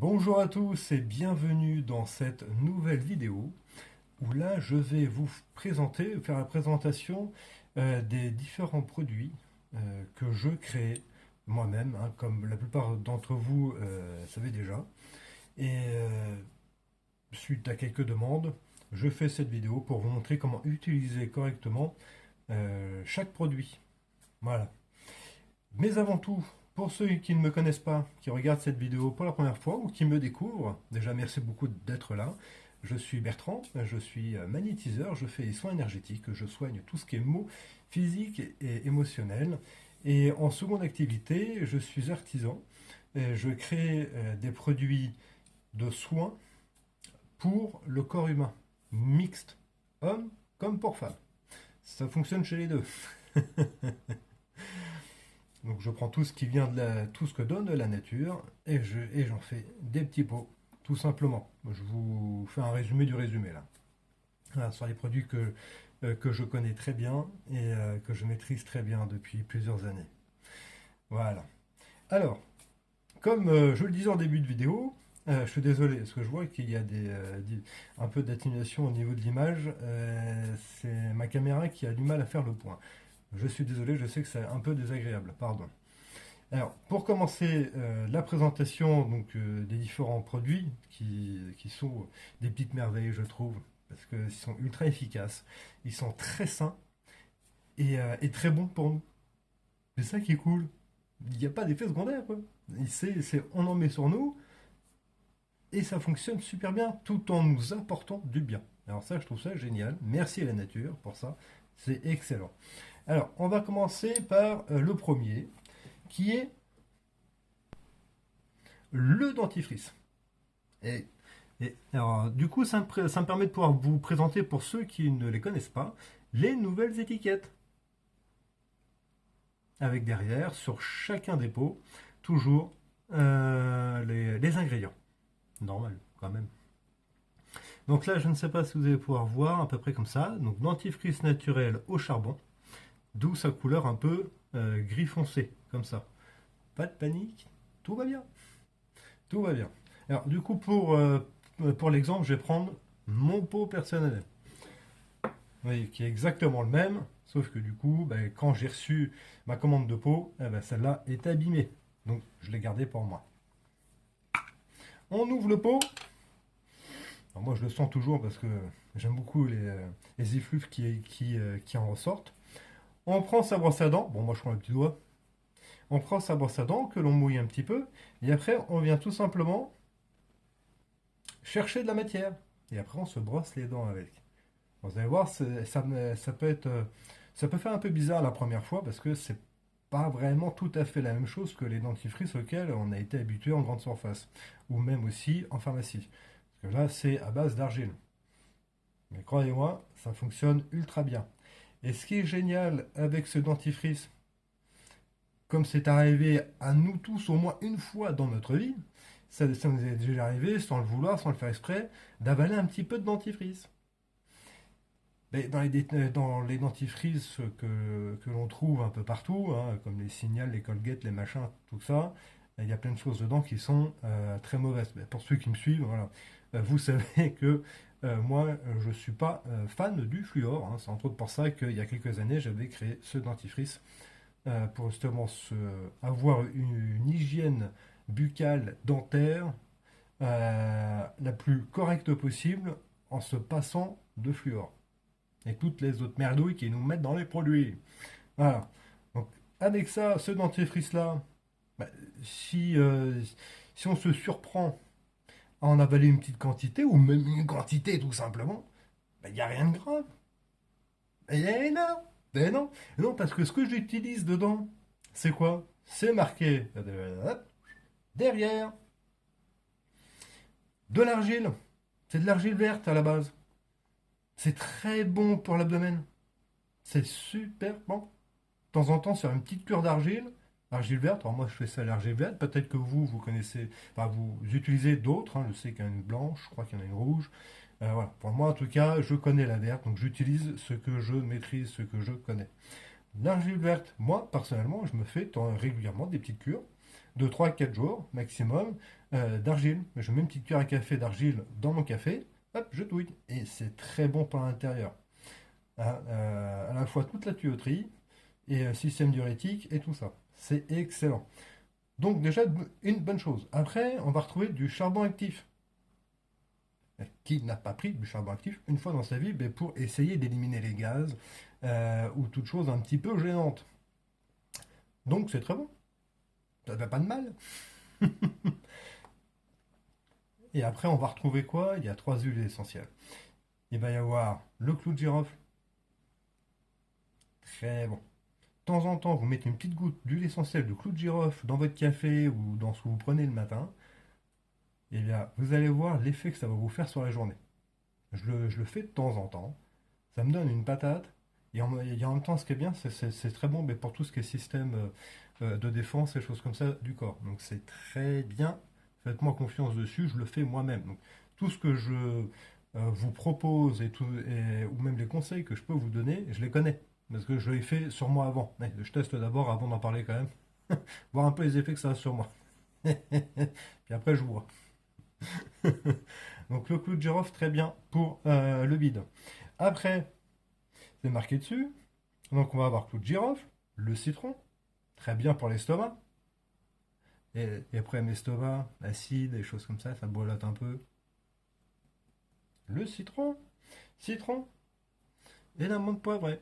Bonjour à tous et bienvenue dans cette nouvelle vidéo où là je vais vous présenter, faire la présentation des différents produits que je crée moi-même, hein, comme la plupart d'entre vous savez déjà. Et suite à quelques demandes, je fais cette vidéo pour vous montrer comment utiliser correctement chaque produit. Voilà. Mais avant tout, pour ceux qui ne me connaissent pas, qui regardent cette vidéo pour la première fois ou qui me découvrent, déjà merci beaucoup d'être là. Je suis Bertrand, je suis magnétiseur, je fais des soins énergétiques, je soigne tout ce qui est maux physiques et émotionnels. Et en seconde activité, je suis artisan. Et je crée des produits de soins pour le corps humain, mixte, homme comme pour femme. Ça fonctionne chez les deux. Donc je prends tout ce qui vient tout ce que donne la nature et j'en fais des petits pots, tout simplement. Je vous fais un résumé du résumé là. Voilà, ce sont les produits que je connais très bien et que je maîtrise très bien depuis plusieurs années. Voilà. Alors, comme je le disais en début de vidéo, je suis désolé parce que je vois qu'il y a un peu d'atténuation au niveau de l'image. C'est ma caméra qui a du mal à faire le point. Je suis désolé, je sais que c'est un peu désagréable, pardon. Alors, pour commencer la présentation des différents produits qui sont des petites merveilles, je trouve, parce qu'ils sont ultra efficaces, ils sont très sains et très bons pour nous. C'est ça qui est cool. Il n'y a pas d'effet secondaire, quoi. On en met sur nous et ça fonctionne super bien tout en nous apportant du bien. Alors ça, je trouve ça génial. Merci à la nature pour ça. C'est excellent. Alors, on va commencer par le premier, qui est le dentifrice. Et, alors, du coup, ça me permet de pouvoir vous présenter, pour ceux qui ne les connaissent pas, les nouvelles étiquettes. Avec derrière, sur chacun des pots, toujours les ingrédients. Normal, quand même. Donc là, je ne sais pas si vous allez pouvoir voir, à peu près comme ça. Donc, dentifrice naturel au charbon, d'où sa couleur un peu gris foncé, comme ça. Pas de panique, tout va bien. Tout va bien. Alors, du coup, pour l'exemple, je vais prendre mon pot personnel. Oui, qui est exactement le même, sauf que du coup, ben, quand j'ai reçu ma commande de pot, eh ben, celle-là est abîmée. Donc, je l'ai gardée pour moi. On ouvre le pot. Alors, moi, je le sens toujours parce que j'aime beaucoup les effluves qui en ressortent. On prend sa brosse à dents. Bon, moi, je prends le petit doigt. On prend sa brosse à dents que l'on mouille un petit peu. Et après, on vient tout simplement chercher de la matière. Et après, on se brosse les dents avec. Vous allez voir, ça peut faire un peu bizarre la première fois parce que c'est pas vraiment tout à fait la même chose que les dentifrices auxquels on a été habitué en grande surface ou même aussi en pharmacie. Parce que là, c'est à base d'argile. Mais croyez-moi, ça fonctionne ultra bien. Et ce qui est génial avec ce dentifrice, comme c'est arrivé à nous tous au moins une fois dans notre vie, ça nous est déjà arrivé, sans le vouloir, sans le faire exprès, d'avaler un petit peu de dentifrice. Mais dans les dentifrices que l'on trouve un peu partout, hein, comme les Signal, les Colgate, les machins, tout ça, il y a plein de choses dedans qui sont très mauvaises. Mais pour ceux qui me suivent, voilà, vous savez que moi, je ne suis pas fan du fluor, hein. C'est entre autres pour ça qu'il y a quelques années, j'avais créé ce dentifrice pour justement avoir une hygiène buccale dentaire la plus correcte possible en se passant de fluor et toutes les autres merdouilles qui nous mettent dans les produits. Voilà. Donc, avec ça, ce dentifrice-là, bah, si on se surprend à en avaler une petite quantité, ou même une quantité tout simplement, il n'y a rien de grave. Et non, et non, non, parce que ce que j'utilise dedans, c'est quoi? C'est marqué derrière de l'argile. C'est de l'argile verte à la base. C'est très bon pour l'abdomen. C'est super bon. De temps en temps, sur une petite cure d'argile, argile verte. Alors moi, je fais ça à l'argile verte. Peut-être que vous connaissez, enfin, vous utilisez d'autres, hein. Je sais qu'il y en a une blanche, je crois qu'il y en a une rouge. Voilà. Pour moi, en tout cas, je connais la verte, donc j'utilise ce que je maîtrise, ce que je connais. L'argile verte, moi, personnellement, je me fais régulièrement des petites cures. de 3 4 jours maximum d'argile. Je mets une petite cuillère à café d'argile dans mon café, hop, je touille. Et c'est très bon pour l'intérieur. Hein, à la fois toute la tuyauterie et système diurétique et tout ça. C'est excellent. Donc déjà une bonne chose. Après, on va retrouver du charbon actif. Qui n'a pas pris du charbon actif une fois dans sa vie ben, pour essayer d'éliminer les gaz ou toute chose un petit peu gênante. Donc c'est très bon. Ça ne fait pas de mal. Et après, on va retrouver quoi? Il y a 3 huiles essentielles. Il va y avoir le clou de girofle. Très bon. De temps en temps, vous mettez une petite goutte d'huile essentielle de clou de girofle dans votre café ou dans ce que vous prenez le matin. Et bien, vous allez voir l'effet que ça va vous faire sur la journée. Je le fais de temps en temps. Ça me donne une patate. Et en même temps, ce qui est bien, c'est très bon mais pour tout ce qui est système de défense et choses comme ça du corps. Donc c'est très bien. Faites-moi confiance dessus, je le fais moi-même. Donc tout ce que je vous propose ou même les conseils que je peux vous donner, je les connais. Parce que je l'ai fait sur moi avant. Mais je teste d'abord avant d'en parler quand même. Voir un peu les effets que ça a sur moi. Puis après, je vois. Donc le clou de girofle, très bien pour le bide. Après, c'est marqué dessus. Donc on va avoir clou de girofle, le citron, très bien pour l'estomac. Et après l'estomac, acide, des choses comme ça boilote un peu. Le citron et la menthe poivrée.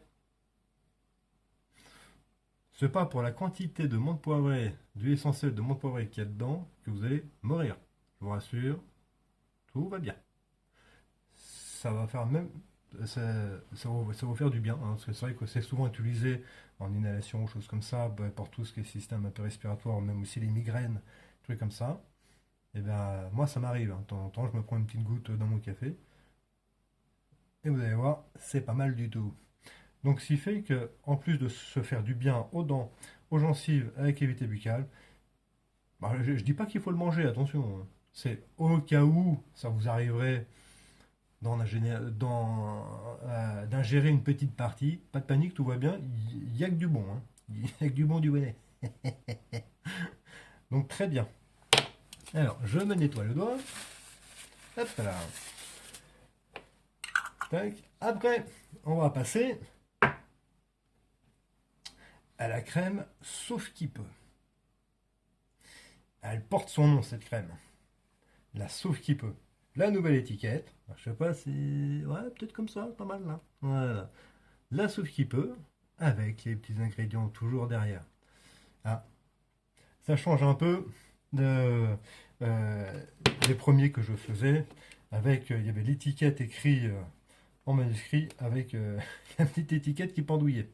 C'est pas pour la quantité de menthe poivrée, d'huile essentielle de menthe poivrée qu'il y a dedans que vous allez mourir. Je vous rassure, tout va bien. Ça va faire même ça va faire du bien, hein, parce que c'est vrai que c'est souvent utilisé en inhalation ou choses comme ça, bah, pour tout ce qui est système un peu respiratoire, même aussi les migraines, trucs comme ça. Et bien moi ça m'arrive, hein, de temps en temps je me prends une petite goutte dans mon café, et vous allez voir, c'est pas mal du tout. Donc ce qui fait que, en plus de se faire du bien aux dents, aux gencives, avec cavité buccale, bah, je dis pas qu'il faut le manger, attention, hein. C'est au cas où ça vous arriverait d'ingérer une petite partie. Pas de panique, tout va bien. Il n'y a que du bon. Hein. Il n'y a que du bon du bonnet. Donc très bien. Alors, je me nettoie le doigt. Hop là. Tac. Après, on va passer à la crème sauf qui peut. Elle porte son nom, cette crème. La sauf qui peut. La nouvelle étiquette. Alors, je sais pas si... Ouais, peut-être comme ça, pas mal là. Voilà. La sauf qui peut, avec les petits ingrédients toujours derrière. Ah, ça change un peu de, euh, des premiers que je faisais. Avec, il y avait l'étiquette écrite en manuscrit avec la petite étiquette qui pendouillait.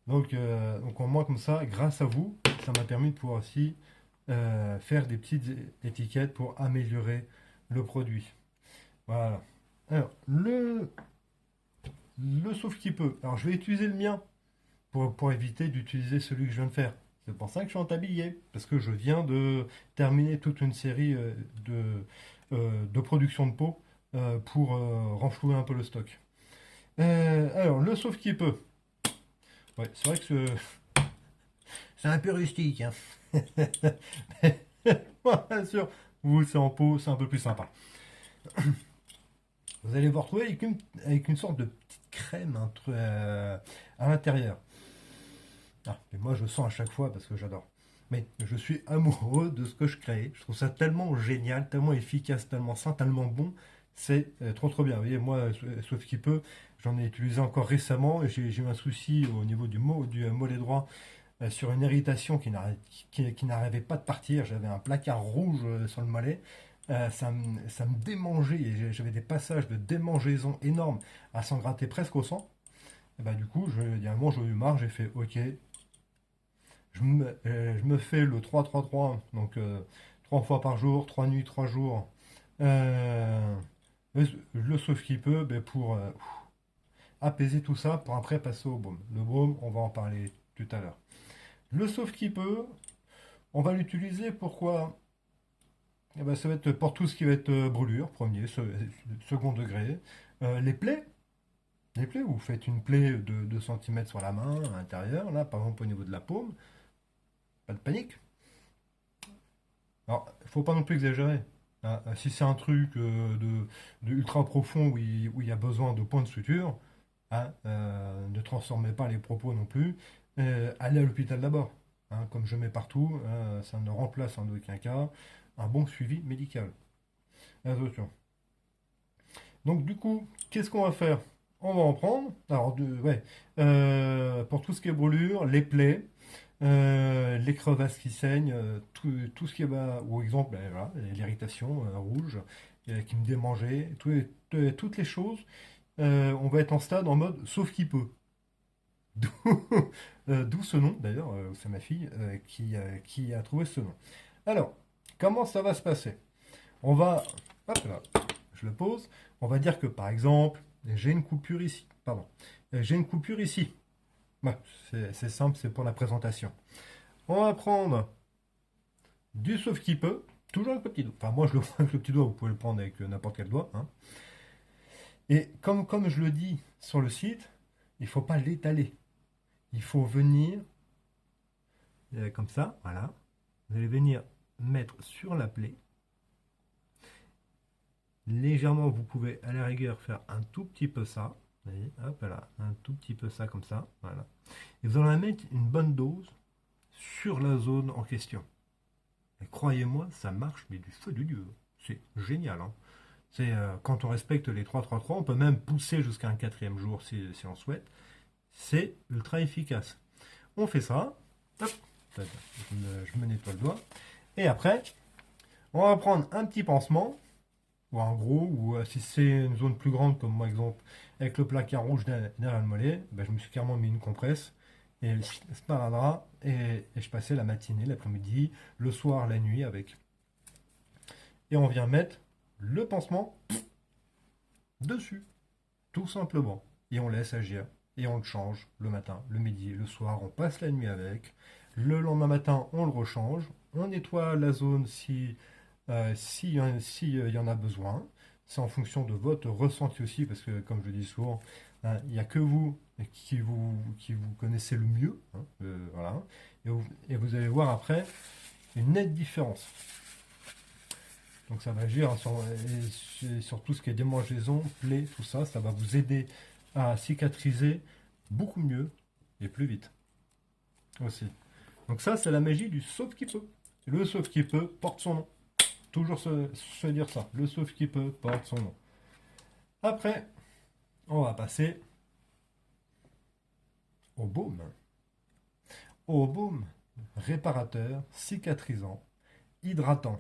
Donc au moins comme ça, grâce à vous, ça m'a permis de pouvoir aussi faire des petites étiquettes pour améliorer le produit. Voilà. Alors, le sauf qui peut. Alors, je vais utiliser le mien pour éviter d'utiliser celui que je viens de faire. C'est pour ça que je suis en tablier, parce que je viens de terminer toute une série de production de peau pour renflouer un peu le stock. Alors, le sauf qui peut. Ouais, c'est vrai que c'est un peu rustique. Hein. Bien sûr, vous, c'est en peau, c'est un peu plus sympa. Vous allez vous retrouver avec une sorte de petite crème à l'intérieur. Ah, mais moi, je sens à chaque fois parce que j'adore. Mais je suis amoureux de ce que je crée. Je trouve ça tellement génial, tellement efficace, tellement sain, tellement bon. C'est trop trop bien. Vous voyez, moi, sauf qui peut, j'en ai utilisé encore récemment et j'ai eu un souci au niveau du mollet droit sur une irritation qui n'arrivait pas de partir. J'avais un placard rouge sur le mollet. Ça me démangeait. Et j'avais des passages de démangeaison énormes à s'en gratter presque au sang. Et bah, du coup, il y a un moment, j'ai eu marre. J'ai fait OK. Je me fais le 3-3-3. Donc 3 fois par jour, 3 nuits, 3 jours. Euh, le sauve qui peut ben, pour apaiser tout ça pour après passer au baume. Le baume, on va en parler tout à l'heure. Le sauve qui peut, on va l'utiliser pourquoi? Eh ben, ça va être pour tout ce qui va être brûlure, premier, second degré. Les plaies, vous faites une plaie de 2 cm sur la main, à l'intérieur, là, par exemple au niveau de la paume, pas de panique. Alors, il faut pas non plus exagérer. Hein. Si c'est un truc de ultra profond où il y a besoin de points de suture, hein, ne transformez pas les propos non plus. Allez à l'hôpital d'abord. Hein, comme je mets partout, ça ne remplace en aucun cas un bon suivi médical. Attention. Donc du coup, qu'est-ce qu'on va faire? On va en prendre. Alors, ouais, pour tout ce qui est brûlure, les plaies, les crevasses qui saignent, tout ce qui est ou exemple, ben, voilà, l'irritation rouge qui me démangeait, toutes les choses, on va être en stade en mode sauf qui peut. D'où d'où ce nom, d'ailleurs, c'est ma fille qui a trouvé ce nom. Alors, comment ça va se passer? On va, hop là, je le pose. On va dire que par exemple, j'ai une coupure ici. Pardon. J'ai une coupure ici. Ouais, c'est simple, c'est pour la présentation. On va prendre du sauve qui peut, toujours avec le petit doigt. Enfin, moi je le prends avec le petit doigt, vous pouvez le prendre avec n'importe quel doigt. Hein. Et comme je le dis sur le site, il ne faut pas l'étaler. Il faut venir comme ça, voilà. Vous allez venir mettre sur la plaie. Légèrement, vous pouvez à la rigueur faire un tout petit peu ça. Vous voyez, hop là, un tout petit peu ça comme ça. Voilà. Et vous allez mettre une bonne dose sur la zone en question. Et croyez-moi, ça marche, mais du feu du Dieu. C'est génial. Hein. C'est quand on respecte les 3-3-3, on peut même pousser jusqu'à un quatrième jour si on souhaite. C'est ultra efficace. On fait ça. Hop, je me nettoie le doigt. Et après, on va prendre un petit pansement, ou un gros, ou si c'est une zone plus grande, comme moi, exemple, avec le placard rouge derrière le mollet, ben, je me suis carrément mis une compresse, et le sparadrap, et je passais la matinée, l'après-midi, le soir, la nuit avec. Et on vient mettre le pansement dessus, tout simplement. Et on laisse agir. Et on le change le matin, le midi, le soir, on passe la nuit avec. Le lendemain matin, on le rechange. On nettoie la zone si y en a besoin. C'est en fonction de votre ressenti aussi, parce que comme je dis souvent, hein, il n'y a que vous qui vous connaissez le mieux. Hein, voilà. Et vous allez voir après une nette différence. Donc ça va agir sur tout ce qui est démangeaison, plaies, tout ça. Ça va vous aider à cicatriser beaucoup mieux et plus vite aussi. Donc ça, c'est la magie du sauve qui peut. Le sauve qui peut porte son nom. Toujours se dire ça. Le sauve qui peut porte son nom. Après, on va passer au baume. Au baume réparateur, cicatrisant, hydratant.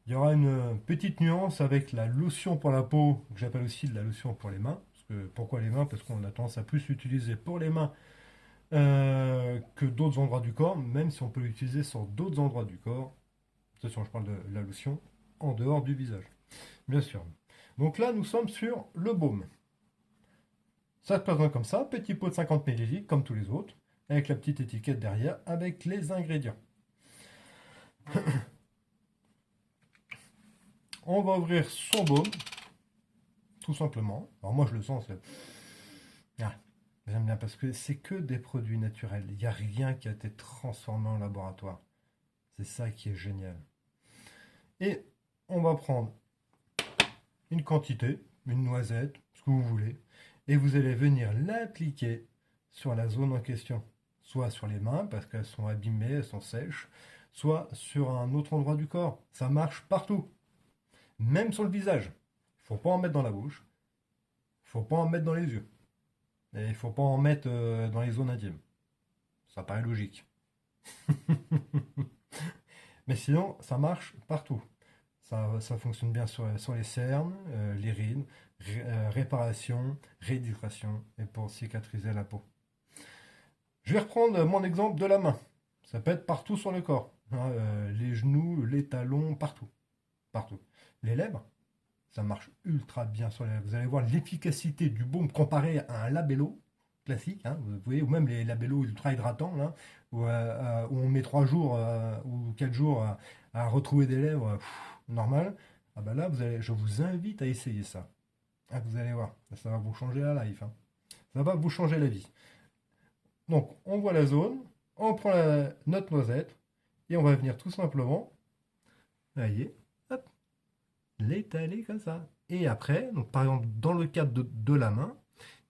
Il y aura une petite nuance avec la lotion pour la peau, que j'appelle aussi de la lotion pour les mains. Pourquoi les mains? Parce qu'on a tendance à plus l'utiliser pour les mains que d'autres endroits du corps, même si on peut l'utiliser sur d'autres endroits du corps. Attention, je parle de la lotion en dehors du visage, bien sûr. Donc là, nous sommes sur le baume. Ça se présente comme ça, petit pot de 50 ml, comme tous les autres, avec la petite étiquette derrière, avec les ingrédients. On va ouvrir son baume, tout simplement. Alors moi, je le sens, ah, j'aime bien parce que c'est que des produits naturels. Il n'y a rien qui a été transformé en laboratoire. C'est ça qui est génial. Et on va prendre une quantité, une noisette, ce que vous voulez, et vous allez venir l'appliquer sur la zone en question. Soit sur les mains, parce qu'elles sont abîmées, elles sont sèches, soit sur un autre endroit du corps. Ça marche partout. Même sur le visage. Il ne faut pas en mettre dans la bouche. Il ne faut pas en mettre dans les yeux. Et il ne faut pas en mettre dans les zones intimes. Ça paraît logique. Mais sinon, ça marche partout. Ça fonctionne bien sur les cernes, les rides, réparation, réhydratation et pour cicatriser la peau. Je vais reprendre mon exemple de la main. Ça peut être partout sur le corps. Hein, les genoux, les talons, partout. Partout. Les lèvres, ça marche ultra bien sur les lèvres. Vous allez voir l'efficacité du baume comparé à un labello classique, hein, vous voyez, ou même les labellos ultra hydratants, là, où on met 3 jours ou 4 jours à retrouver des lèvres normales. Ah ben là, je vous invite à essayer ça. Ah, vous allez voir, ça va vous changer la life. Hein. Ça va vous changer la vie. Donc, on voit la zone. On prend notre noisette et on va venir tout simplement, voyez, hop, l'étaler comme ça. Et après, donc par exemple, dans le cadre de la main,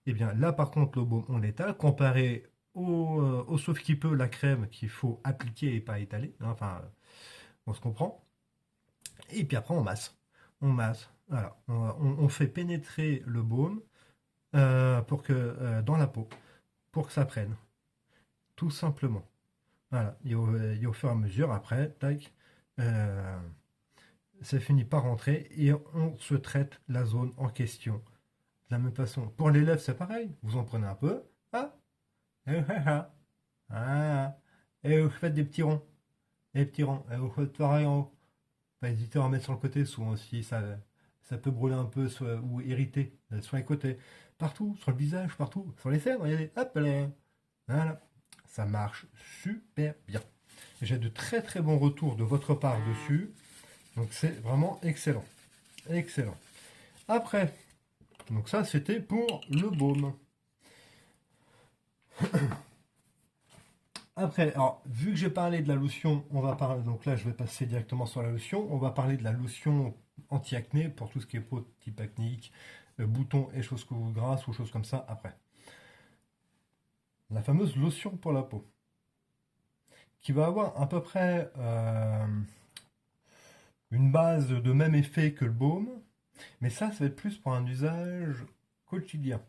et bien là par contre, le baume, on l'étale, comparé au sauf qui peut la crème qu'il faut appliquer et pas étaler. Hein, enfin, on se comprend. Et puis après, on masse. On masse. Voilà. On fait pénétrer le baume pour que, dans la peau, pour que ça prenne. Tout simplement. Voilà. Et au fur et à mesure, après, tac, euh, ça finit par rentrer et on se traite la zone en question. De la même façon. Pour les lèvres, c'est pareil. Vous en prenez un peu. Ah, ah, ah, et vous faites des petits ronds. Des petits ronds. Et vous faites pareil en haut. Pas hésiter à en mettre sur le côté, souvent aussi, ça peut brûler un peu ou irriter sur les côtés. Partout, sur le visage, partout, sur les cernes, regardez, hop là. Voilà. Ça marche super bien. J'ai de très très bons retours de votre part dessus. Donc c'est vraiment excellent. Excellent. Après, donc ça c'était pour le baume. Après, alors, vu que j'ai parlé de la lotion, on va parler, donc là je vais passer directement sur la lotion, on va parler de la lotion anti-acné pour tout ce qui est peau type acnéique, boutons et choses grasses ou choses comme ça après. La fameuse lotion pour la peau, qui va avoir à peu près une base de même effet que le baume, mais ça va être plus pour un usage quotidien.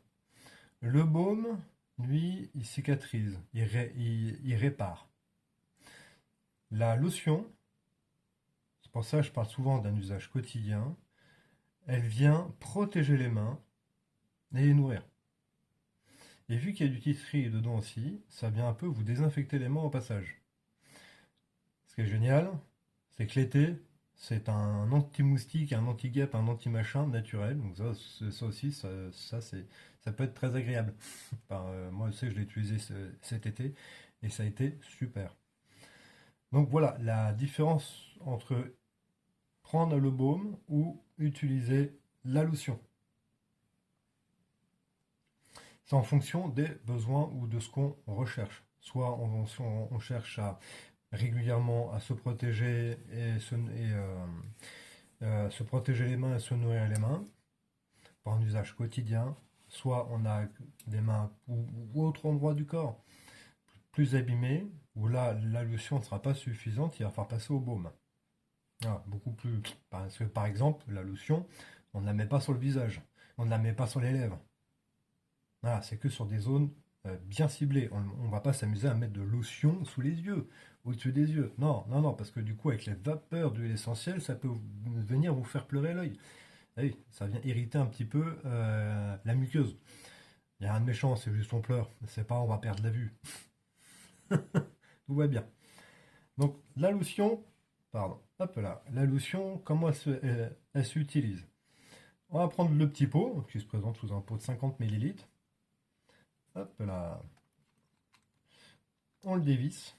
Le baume, lui, il cicatrise, il répare. La lotion, c'est pour ça que je parle souvent d'un usage quotidien. Elle vient protéger les mains et les nourrir. Et vu qu'il y a du titri dedans aussi, ça vient un peu vous désinfecter les mains au passage. Ce qui est génial, c'est que l'été, c'est un anti-moustique, un anti-guêpe, un anti-machin naturel. Donc ça aussi, ça peut être très agréable. Moi, je sais que je l'ai utilisé cet été et ça a été super. Donc voilà, la différence entre prendre le baume ou utiliser la lotion. C'est en fonction des besoins ou de ce qu'on recherche. Soit on cherche régulièrement à se protéger se protéger les mains et se nourrir les mains pour un usage quotidien. Soit on a des mains ou autre endroit du corps plus abîmés, où là la lotion ne sera pas suffisante, il va falloir passer au baume. Ah, beaucoup plus. Parce que par exemple, la lotion, on ne la met pas sur le visage, on ne la met pas sur les lèvres. Voilà, c'est que sur des zones bien ciblées. On ne va pas s'amuser à mettre de lotion sous les yeux, au-dessus des yeux. Non, non, non, parce que du coup, avec les vapeurs d'huile essentielle, ça peut venir vous faire pleurer l'œil. Ah oui, ça vient irriter un petit peu la muqueuse. Il n'y a rien de méchant, c'est juste on pleure. C'est pas on va perdre la vue. Tout va bien. Donc la lotion, pardon, hop là, la lotion, comment elle s'utilise? On va prendre le petit pot, qui se présente sous un pot de 50 millilitres. Hop là, on le dévisse.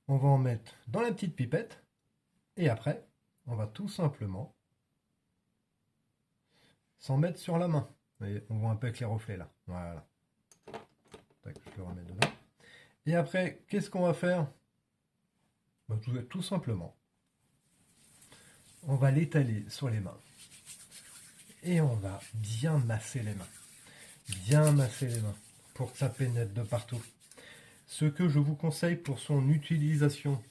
On va en mettre dans la petite pipette. Et après, on va tout simplement s'en mettre sur la main. Vous voyez, on voit un peu avec les reflets là. Voilà. Tac, je le remets dedans. Et après, qu'est-ce qu'on va faire? Bah, tout simplement, on va l'étaler sur les mains. Et on va bien masser les mains. Bien masser les mains pour que ça pénètre de partout. Ce que je vous conseille pour son utilisation,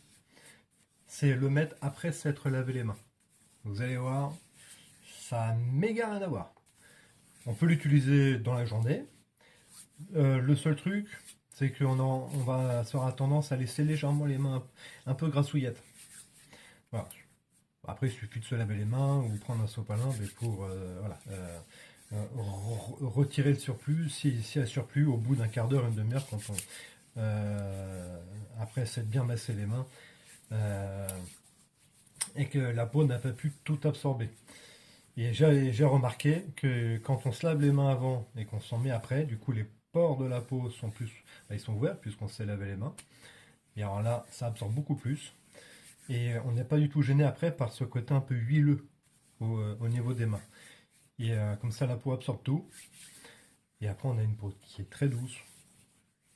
c'est le mettre après s'être lavé les mains. Vous allez voir, ça a méga rien à voir. On peut l'utiliser dans la journée. Le seul truc, c'est qu'on aura tendance à laisser légèrement les mains un peu grassouillettes. Voilà. Après, il suffit de se laver les mains ou prendre un sopalin pour voilà, retirer le surplus. Si y a surplus, au bout d'un quart d'heure, une demi-heure, après s'être bien massé les mains et que la peau n'a pas pu tout absorber. Et j'ai remarqué que quand on se lave les mains avant et qu'on s'en met après, du coup les pores de la peau sont ils sont ouverts puisqu'on s'est lavé les mains. Et alors là, ça absorbe beaucoup plus. Et on n'est pas du tout gêné après par ce côté un peu huileux au niveau des mains. Et comme ça, la peau absorbe tout. Et après, on a une peau qui est très douce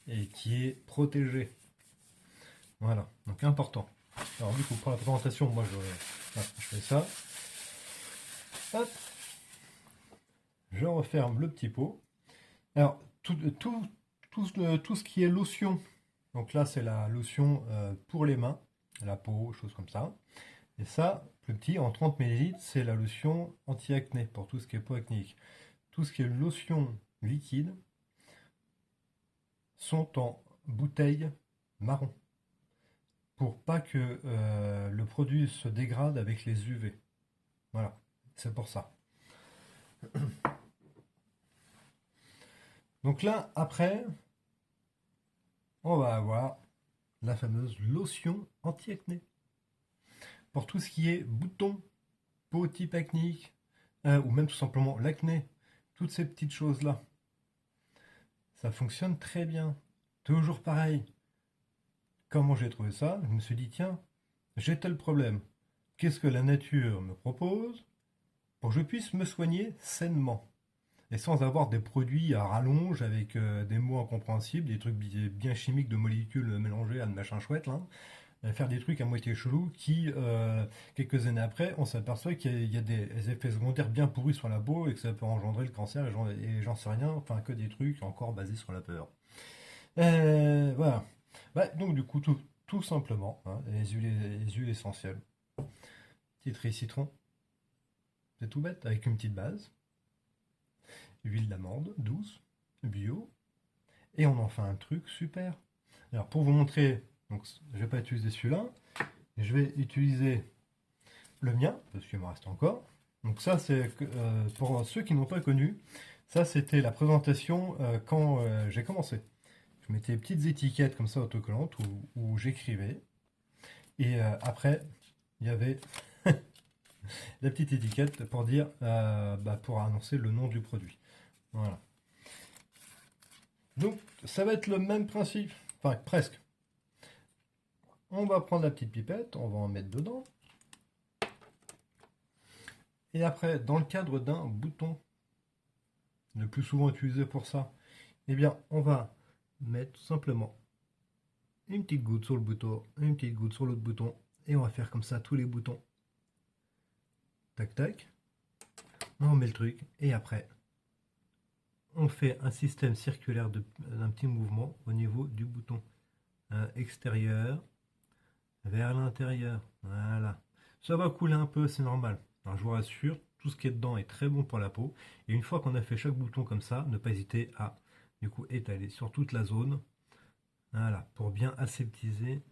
et qui est protégée. Voilà, donc important. Alors du coup, pour la présentation, moi je fais ça. Hop, je referme le petit pot. Alors, tout ce qui est lotion, donc là c'est la lotion pour les mains, la peau, choses comme ça. Et ça, plus petit, en 30 ml, c'est la lotion anti-acné pour tout ce qui est peau acnéique. Tout ce qui est lotion liquide sont en bouteille marron pour pas que le produit se dégrade avec les UV. Voilà, c'est pour ça. Donc là, après, on va avoir la fameuse lotion anti-acné. Pour tout ce qui est boutons, peau type acnéique, ou même tout simplement l'acné, toutes ces petites choses-là, ça fonctionne très bien. Toujours pareil. Comment j'ai trouvé ça? Je me suis dit, tiens, j'ai tel problème. Qu'est-ce que la nature me propose pour que je puisse me soigner sainement? Et sans avoir des produits à rallonge avec des mots incompréhensibles, des trucs bien chimiques de molécules mélangées à de machin chouette, là. Faire des trucs à moitié chelous qui, quelques années après, on s'aperçoit qu'il y a des effets secondaires bien pourris sur la peau et que ça peut engendrer le cancer et j'en sais rien, enfin que des trucs encore basés sur la peur. Voilà. Bah, donc du coup, tout simplement, hein, les huiles essentielles. Citron, citron, c'est tout bête, avec une petite base. Huile d'amande, douce, bio. Et on en fait un truc super. Alors pour vous montrer, donc, je vais pas utiliser celui-là, je vais utiliser le mien, parce qu'il me reste encore. Donc ça, c'est pour ceux qui n'ont pas connu, ça c'était la présentation quand j'ai commencé. Je mettais des petites étiquettes comme ça autocollantes où j'écrivais. Et après, il y avait la petite étiquette pour dire, pour annoncer le nom du produit. Voilà. Donc ça va être le même principe, enfin presque. On va prendre la petite pipette, on va en mettre dedans. Et après, dans le cadre d'un bouton, le plus souvent utilisé pour ça, eh bien, on va mettre tout simplement une petite goutte sur le bouton, une petite goutte sur l'autre bouton, et on va faire comme ça tous les boutons. Tac, tac. On met le truc, et après, on fait un système circulaire d'un petit mouvement au niveau du bouton extérieur vers l'intérieur. Voilà. Ça va couler un peu, c'est normal. Alors, je vous rassure, tout ce qui est dedans est très bon pour la peau. Et une fois qu'on a fait chaque bouton comme ça, ne pas hésiter à du coup étaler sur toute la zone. Voilà, pour bien aseptiser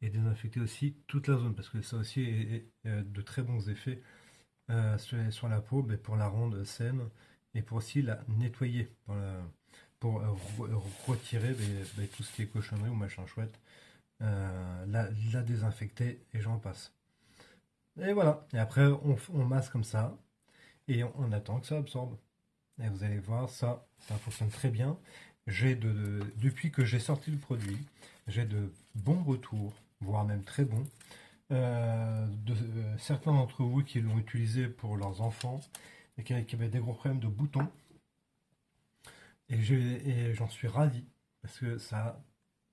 et désinfecter aussi toute la zone, parce que ça aussi a de très bons effets sur la peau, mais pour la rendre saine et pour aussi la nettoyer, pour retirer tout ce qui est cochonnerie ou machin chouette, la désinfecter et j'en passe. Et voilà, et après on masse comme ça et on attend que ça absorbe. Et vous allez voir, ça fonctionne très bien. Depuis que j'ai sorti le produit, j'ai de bons retours, voire même très bons. Certains d'entre vous qui l'ont utilisé pour leurs enfants et qui avaient des gros problèmes de boutons. Et j'en suis ravi parce que ça a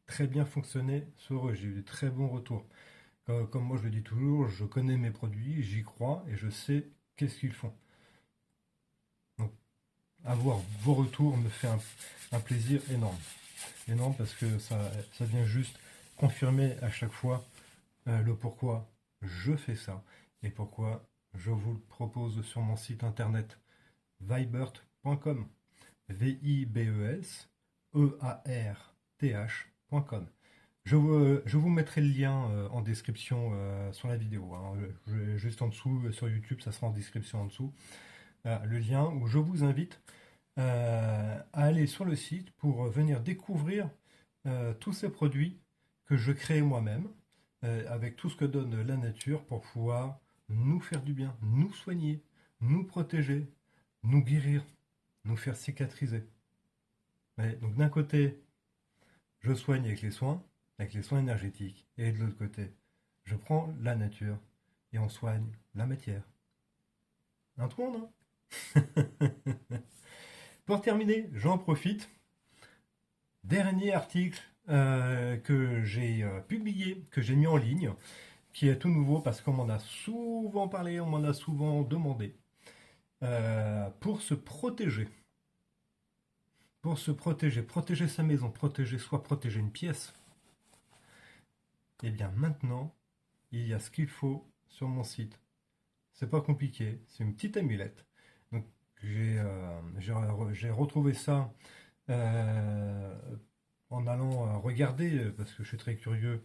très bien fonctionné sur eux. J'ai eu de très bons retours. Comme moi je le dis toujours, je connais mes produits, j'y crois et je sais qu'est-ce qu'ils font. Donc, avoir vos retours me fait un plaisir énorme. Énorme parce que ça vient juste confirmer à chaque fois le pourquoi je fais ça et pourquoi je vous le propose sur mon site internet vibert.com. VIBES-EARTH.com. Je vous mettrai le lien en description sur la vidéo. Hein. Juste en dessous, sur YouTube, ça sera en description en dessous. Le lien où je vous invite à aller sur le site pour venir découvrir tous ces produits que je crée moi-même, avec tout ce que donne la nature pour pouvoir nous faire du bien, nous soigner, nous protéger, nous guérir, nous faire cicatriser. Donc d'un côté, je soigne avec les soins énergétiques, et de l'autre côté, je prends la nature et on soigne la matière. Un trou, non? Pour terminer, j'en profite. Dernier article que j'ai publié, que j'ai mis en ligne, qui est tout nouveau parce qu'on m'en a souvent parlé, on m'en a souvent demandé. Pour se protéger. Pour se protéger, protéger sa maison, protéger soi, protéger une pièce. Et bien maintenant, il y a ce qu'il faut sur mon site. C'est pas compliqué, c'est une petite amulette. Donc j'ai retrouvé ça euh, en allant regarder, parce que je suis très curieux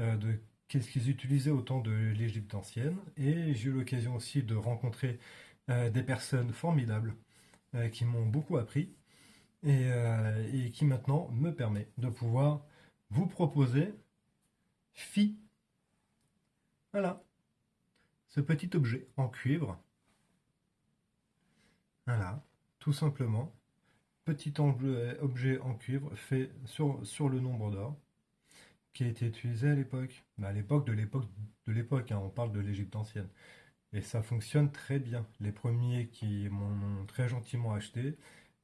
de qu'est-ce qu'ils utilisaient au temps de l'Égypte ancienne. Et j'ai eu l'occasion aussi de rencontrer des personnes formidables qui m'ont beaucoup appris et qui maintenant me permet de pouvoir vous proposer Phi. Voilà, ce petit objet en cuivre. Voilà, tout simplement. Petit objet en cuivre fait sur le nombre d'or qui a été utilisé à l'époque. Mais à l'époque, hein, on parle de l'Égypte ancienne. Et ça fonctionne très bien. Les premiers qui m'ont très gentiment acheté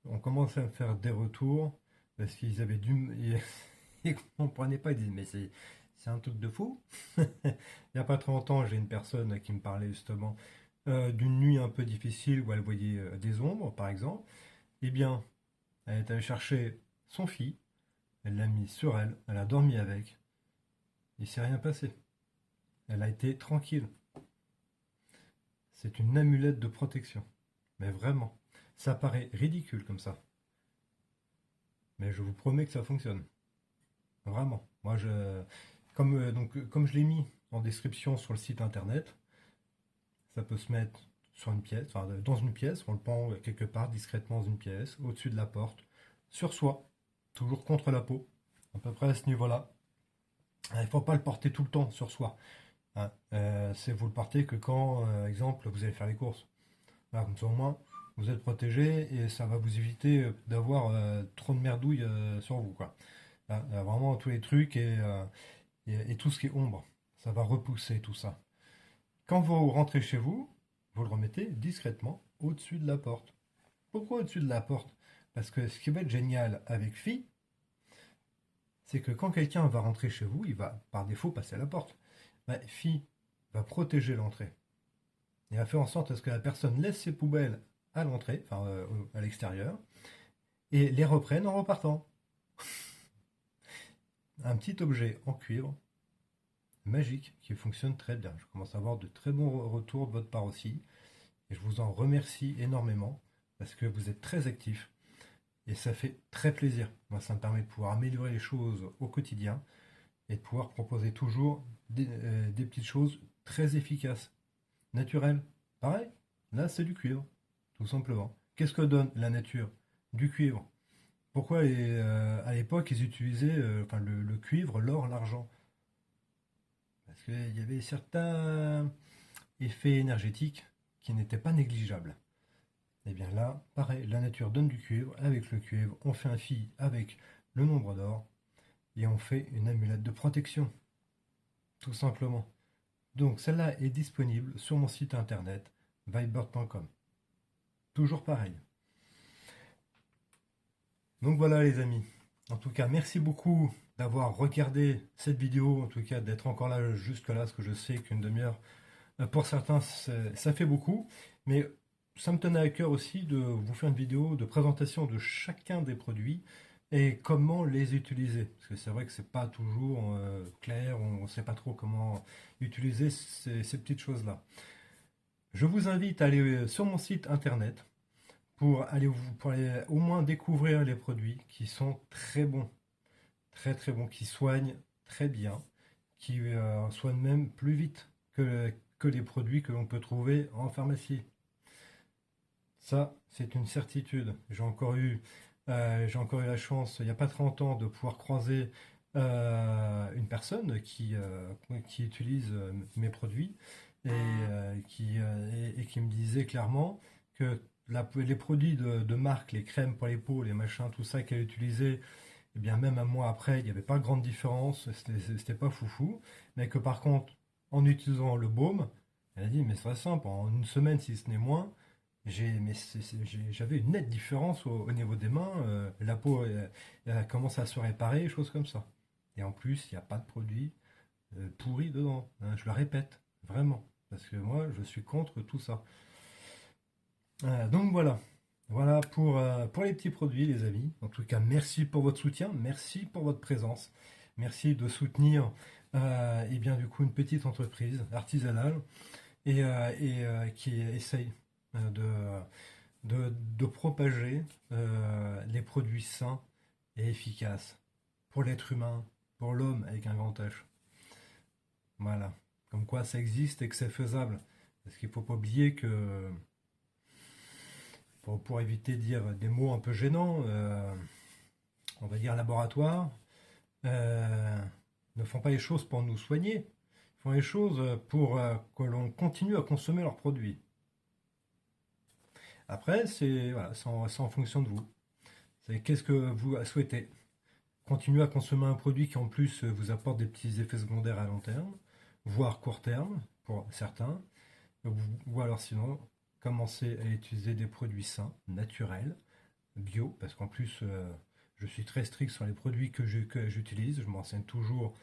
ont commencé à me faire des retours parce qu'ils avaient dû. Ils ne comprenaient pas, ils disaient mais c'est un truc de fou. Il n'y a pas très longtemps, j'ai une personne qui me parlait justement d'une nuit un peu difficile où elle voyait des ombres, par exemple. Eh bien, elle est allée chercher son fils, elle l'a mis sur elle, elle a dormi avec. Il s'est rien passé. Elle a été tranquille. C'est une amulette de protection. Mais vraiment, ça paraît ridicule comme ça. Mais je vous promets que ça fonctionne. Vraiment. Moi, comme je l'ai mis en description sur le site internet, ça peut se mettre sur une pièce, enfin, dans une pièce, on le pend quelque part discrètement dans une pièce, au-dessus de la porte, sur soi, toujours contre la peau, à peu près à ce niveau-là. Il ne faut pas le porter tout le temps sur soi. Hein. Vous le portez que quand, exemple, vous allez faire les courses. Voilà, comme ça au moins, vous êtes protégé et ça va vous éviter d'avoir trop de merdouille sur vous, quoi. Hein, vraiment tous les trucs et tout ce qui est ombre. Ça va repousser tout ça. Quand vous rentrez chez vous, vous le remettez discrètement au-dessus de la porte. Pourquoi au-dessus de la porte? Parce que ce qui va être génial avec Phi, c'est que quand quelqu'un va rentrer chez vous, il va par défaut passer à la porte. Bah, Phi va protéger l'entrée. Il va faire en sorte à ce que la personne laisse ses poubelles à l'entrée, enfin à l'extérieur, et les reprenne en repartant. Un petit objet en cuivre, magique, qui fonctionne très bien. Je commence à avoir de très bons retours de votre part aussi, et je vous en remercie énormément, parce que vous êtes très actifs, et ça fait très plaisir. Moi, ça me permet de pouvoir améliorer les choses au quotidien, et de pouvoir proposer toujours des petites choses très efficaces, naturelles. Pareil, là c'est du cuivre, tout simplement. Qu'est-ce que donne la nature? Du cuivre. Pourquoi à l'époque ils utilisaient enfin, le cuivre, l'or, l'argent? Parce qu'il y avait certains effets énergétiques qui n'étaient pas négligeables. Et bien là, pareil, la nature donne du cuivre, avec le cuivre, on fait un fil avec le nombre d'or, et on fait une amulette de protection, tout simplement. Donc celle-là est disponible sur mon site internet, vibert.com. Toujours pareil. Donc voilà les amis. En tout cas, merci beaucoup d'avoir regardé cette vidéo, en tout cas d'être encore là jusque là, parce que je sais qu'une demi-heure, pour certains, ça fait beaucoup. Mais ça me tenait à cœur aussi de vous faire une vidéo de présentation de chacun des produits et comment les utiliser. Parce que c'est vrai que c'est pas toujours clair, on ne sait pas trop comment utiliser ces petites choses-là. Je vous invite à aller sur mon site internet pour aller au moins découvrir les produits qui sont très bons, très très bons, qui soignent très bien, qui soignent même plus vite que les produits que l'on peut trouver en pharmacie. Ça, c'est une certitude. J'ai encore eu la chance, il n'y a pas très longtemps, de pouvoir croiser une personne qui utilise mes produits et qui me disait clairement que les produits de marque, les crèmes pour les peaux, les machins, tout ça qu'elle utilisait, eh bien même un mois après, il n'y avait pas grande différence, c'était pas foufou, mais que par contre, en utilisant le baume, elle a dit, mais c'est très simple, en une semaine, si ce n'est moins, J'avais une nette différence au niveau des mains. La peau elle commence à se réparer, choses comme ça. Et en plus, il n'y a pas de produit pourri dedans, hein, je le répète, vraiment. Parce que moi, je suis contre tout ça. Donc voilà. Voilà pour les petits produits, les amis. En tout cas, merci pour votre soutien, merci pour votre présence. Merci de soutenir et bien, du coup, une petite entreprise artisanale qui essaye de, de propager les produits sains et efficaces pour l'être humain, pour l'homme avec un grand H. Voilà. Comme quoi ça existe et que c'est faisable. Parce qu'il ne faut pas oublier que, pour éviter de dire des mots un peu gênants, on va dire laboratoire, euh, ne font pas les choses pour nous soigner. Ils font les choses pour que l'on continue à consommer leurs produits. Après, c'est voilà, c'est en fonction de vous. C'est qu'est-ce que vous souhaitez. Continuer à consommer un produit qui en plus vous apporte des petits effets secondaires à long terme, voire court terme pour certains, ou alors sinon commencer à utiliser des produits sains, naturels, bio, parce qu'en plus je suis très strict sur les produits que j'utilise, je m'enseigne toujours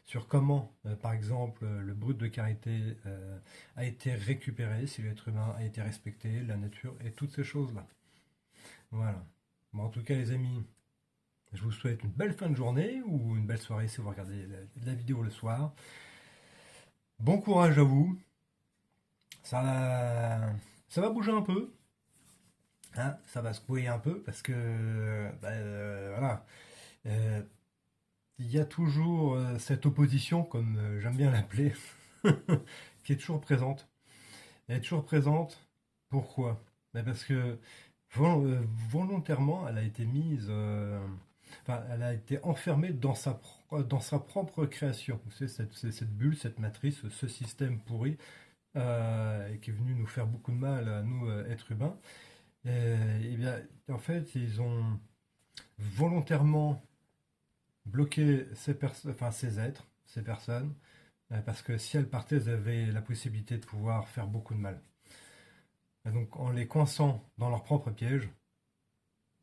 sur comment, par exemple, le brut de karité a été récupéré, si l'être humain a été respecté, la nature et toutes ces choses-là. Voilà. Bon, en tout cas, les amis, je vous souhaite une belle fin de journée ou une belle soirée si vous regardez la vidéo le soir. Bon courage à vous. Ça va bouger un peu. Hein, ça va secouer un peu parce que voilà. Euh, il y a toujours cette opposition, comme j'aime bien l'appeler, qui est toujours présente. Elle est toujours présente. Pourquoi? Ben parce que volontairement, elle a été mise, enfin, elle a été enfermée dans sa propre création. C'est cette bulle, cette matrice, ce système pourri qui est venu nous faire beaucoup de mal à nous, êtres humains. Et bien, en fait, ils ont volontairement bloqué enfin, ces êtres, ces personnes, parce que si elles partaient, elles avaient la possibilité de pouvoir faire beaucoup de mal. Et donc, en les coinçant dans leur propre piège,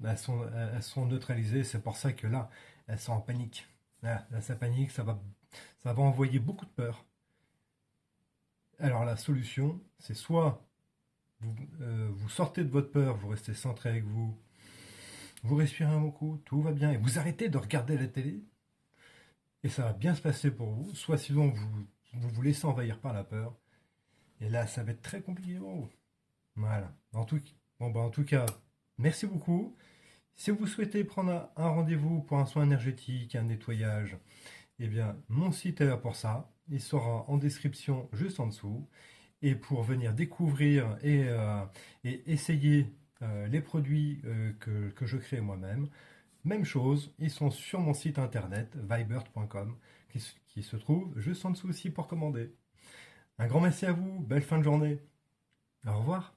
elles sont neutralisées. C'est pour ça que là, elles sont en panique. Là, ça panique, ça va envoyer beaucoup de peur. Alors, la solution, c'est soit vous sortez de votre peur, vous restez centré avec vous, vous respirez un bon coup, tout va bien, et vous arrêtez de regarder la télé, et ça va bien se passer pour vous. Soit sinon, vous laissez envahir par la peur, et là, ça va être très compliqué pour vous. Voilà. En tout cas, merci beaucoup. Si vous souhaitez prendre un rendez-vous pour un soin énergétique, un nettoyage, eh bien, mon site est là pour ça. Il sera en description juste en dessous. Et pour venir découvrir et essayer les produits que je crée moi-même, même chose, ils sont sur mon site internet, vibert.com, qui se trouve juste en dessous aussi pour commander. Un grand merci à vous, belle fin de journée. Au revoir.